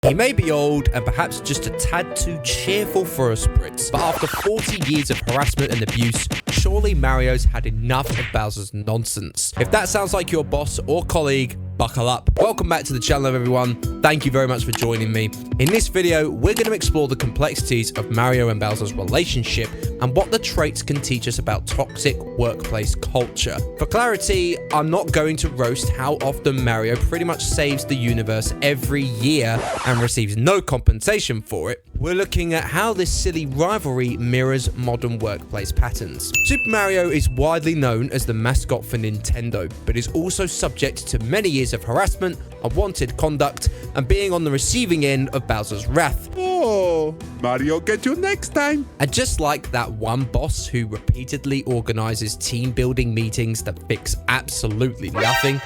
He may be old and perhaps just a tad too cheerful for a spritz, but after 40 years of harassment and abuse, surely Mario's had enough of Bowser's nonsense. If that sounds like your boss or colleague, buckle up. Welcome back to the channel, everyone. Thank you very much for joining me. In this video, we're going to explore the complexities of Mario and Bowser's relationship and what the traits can teach us about toxic workplace culture. For clarity, I'm not going to roast how often Mario pretty much saves the universe every year and receives no compensation for it. We're looking at how this silly rivalry mirrors modern workplace patterns. Super Mario is widely known as the mascot for Nintendo, but is also subject to many years of harassment, unwanted conduct, and being on the receiving end of Bowser's wrath. Oh, Mario get you next time. And just like that one boss who repeatedly organizes team building meetings that fix absolutely nothing,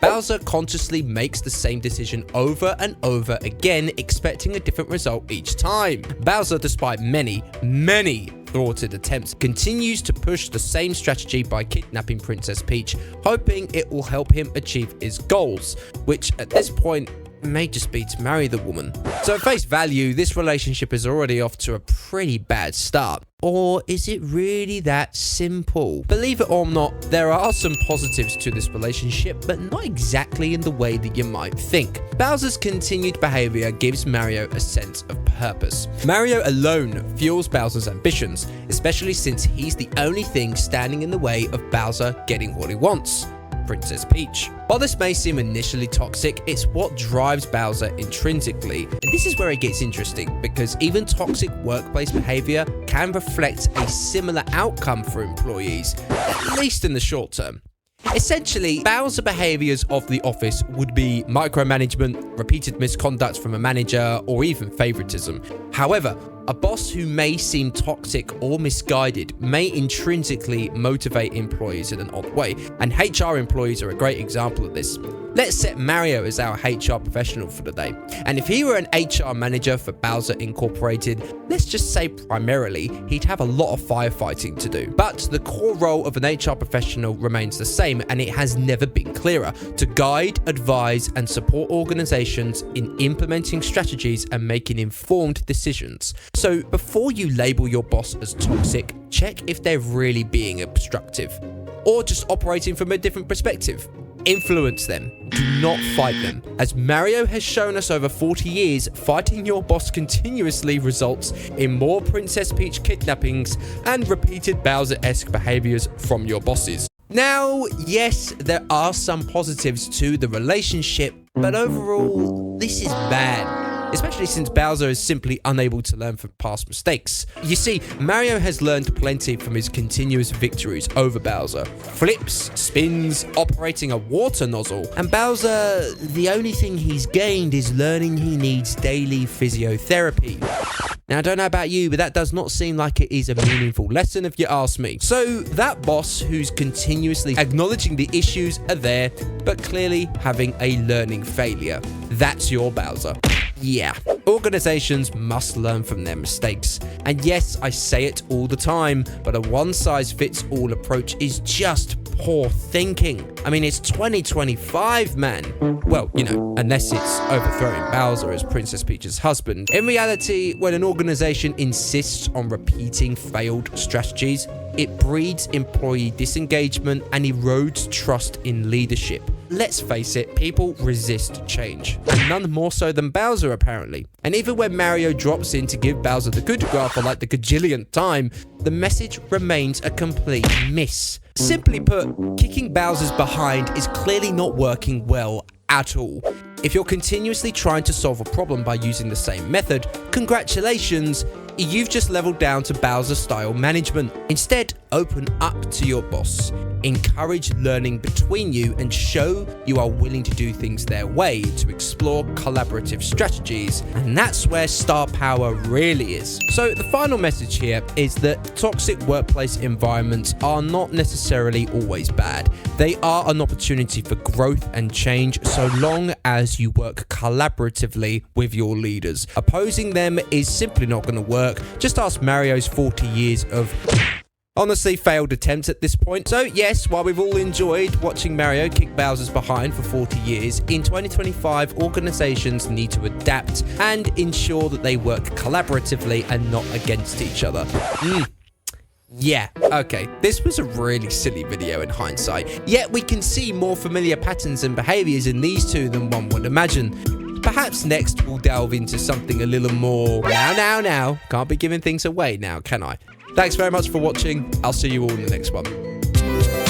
Bowser consciously makes the same decision over and over again, expecting a different result each time. Bowser, despite many thwarted attempts, continues to push the same strategy by kidnapping Princess Peach, hoping it will help him achieve his goals, which at this point may just be to marry the woman. So at face value, this relationship is already off to a pretty bad start. Or is it really that simple? Believe it or not, there are some positives to this relationship, but not exactly in the way that you might think. Bowser's continued behavior gives Mario a sense of purpose. Mario alone fuels Bowser's ambitions, especially since he's the only thing standing in the way of Bowser getting what he wants: Princess Peach. While this may seem initially toxic, it's what drives Bowser intrinsically. And this is where it gets interesting, because even toxic workplace behavior can reflect a similar outcome for employees, at least in the short term. Essentially, Bowser behaviors of the office would be micromanagement, repeated misconduct from a manager, or even favoritism. However, a boss who may seem toxic or misguided may intrinsically motivate employees in an odd way, and HR employees are a great example of this. Let's set Mario as our HR professional for the day, and if he were an HR manager for Bowser Incorporated, let's just say primarily, he'd have a lot of firefighting to do. But the core role of an HR professional remains the same, and it has never been clearer: to guide, advise, and support organizations in implementing strategies and making informed decisions. So before you label your boss as toxic, check if they're really being obstructive or just operating from a different perspective. Influence them, do not fight them. As Mario has shown us over 40 years, fighting your boss continuously results in more Princess Peach kidnappings and repeated Bowser-esque behaviors from your bosses. Now, yes, there are some positives to the relationship, but overall, this is bad. Especially since Bowser is simply unable to learn from past mistakes. You see, Mario has learned plenty from his continuous victories over Bowser. Flips, spins, operating a water nozzle. And Bowser, the only thing he's gained is learning he needs daily physiotherapy. Now, I don't know about you, but that does not seem like it is a meaningful lesson if you ask me. So, that boss who's continuously acknowledging the issues are there, but clearly having a learning failure. That's your Bowser. Yeah, organizations must learn from their mistakes. And yes, I say it all the time, but a one-size-fits-all approach is just poor thinking. I mean, it's 2025, man. Well, you know, unless it's overthrowing Bowser as Princess Peach's husband. In reality, when an organization insists on repeating failed strategies, it breeds employee disengagement and erodes trust in leadership. Let's face it, people resist change, and none more so than Bowser apparently. And even when Mario drops in to give Bowser the good graph for like the gajillionth time, the message remains a complete miss. Simply put, kicking Bowser's behind is clearly not working well at all. If you're continuously trying to solve a problem by using the same method, congratulations, you've just leveled down to Bowser-style management. Instead, open up to your boss. Encourage learning between you and show you are willing to do things their way to explore collaborative strategies. And that's where star power really is. So the final message here is that toxic workplace environments are not necessarily always bad. They are an opportunity for growth and change so long as you work collaboratively with your leaders. Opposing them is simply not going to work. Just ask Mario's 40 years of Honestly, failed attempt at this point. So yes, while we've all enjoyed watching Mario kick Bowser's behind for 40 years, in 2025, organizations need to adapt and ensure that they work collaboratively and not against each other. Yeah, okay, this was a really silly video in hindsight, yet we can see more familiar patterns and behaviors in these two than one would imagine. Perhaps next we'll delve into something a little more now. Can't be giving things away now, can I? Thanks very much for watching. I'll see you all in the next one.